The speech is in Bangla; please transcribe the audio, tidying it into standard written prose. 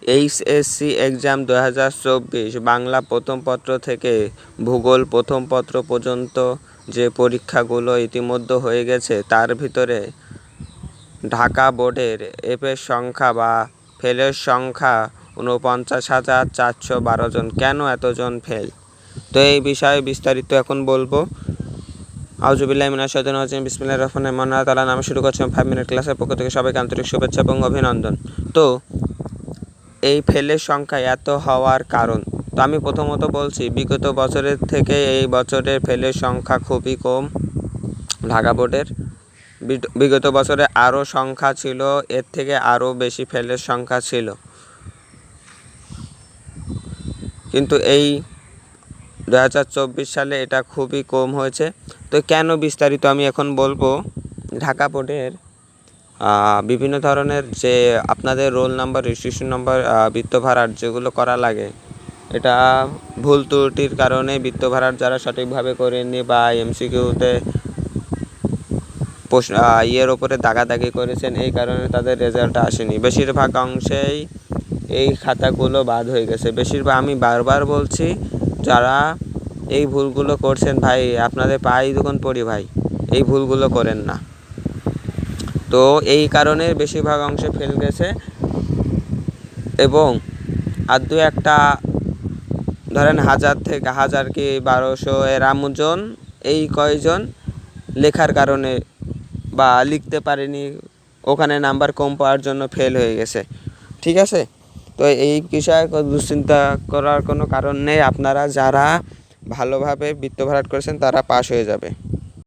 এইচএসসি এক্সাম 2024 বাংলা প্রথম পত্র থেকে ভূগোল প্রথম পত্র পর্যন্ত যে পরীক্ষাগুলো ইতিমধ্যে হয়ে গেছে তার ভিতরে ঢাকা বোর্ডের এফের সংখ্যা বা ফেলের সংখ্যা 49,412 জন। কেন এতজন ফেল? তো এই বিষয়ে বিস্তারিত এখন বলবো। আউযুবিল্লাহি মিনাশ শাইতানির রাজিম, বিসমিল্লাহির রহমানির রহিম। আল্লাহ তাআলার নামে শুরু করছিলাম 5 মিনিট ক্লাসের পক্ষ থেকে সবাইকে আন্তরিক শুভেচ্ছা এবং অভিনন্দন। তো এই ফেলের সংখ্যা এত হওয়ার কারণ, তো আমি প্রথমত বলছি বিগত বছরের থেকে এই বছরের ফেলের সংখ্যা খুবই কম ঢাকা বোর্ডের। বিগত বছরে আরও সংখ্যা ছিল, এর থেকে আরও বেশি ফেলের সংখ্যা ছিল, কিন্তু এই 2024 সালে এটা খুবই কম হয়েছে। তো কেন বিস্তারিত আমি এখন বলবো। ঢাকা বোর্ডের বিভিন্ন ধরনের যে আপনাদের রোল নাম্বার, রেজিস্ট্রেশন নাম্বার, বৃত্ত ভাড়ার যেগুলো করা লাগে, এটা ভুল ত্রুটির কারণে বৃত্ত ভাড়ার যারা সঠিকভাবে করেননি বা এমসিকিউতে ইয়ের ওপরে দাগাদাগি করেছেন, এই কারণে তাদের রেজাল্ট আসেনি। বেশিরভাগ অংশেই এই খাতাগুলো বাদ হয়ে গেছে। বেশিরভাগ, আমি বারবার বলছি, যারা এই ভুলগুলো করছেন ভাই আপনাদের পায়ে দুখন পড়ি ভাই, এই ভুলগুলো করেন না। তো এই কারণে বেশিরভাগ অংশে ফেল গেছে এবং আর দু একটা ধরেন 1000 থেকে 1000 কি 1200 এরামজন, এই কয়জন লেখার কারণে বা লিখতে পারেনি, ওখানে নাম্বার কম পাওয়ার জন্য ফেল হয়ে গেছে। ঠিক আছে, তো এই বিষয়ে দুশ্চিন্তা করার কোনো কারণ নেই। আপনারা যারা ভালোভাবে বৃত্ত ভরাট করেছেন তারা পাস হয়ে যাবে।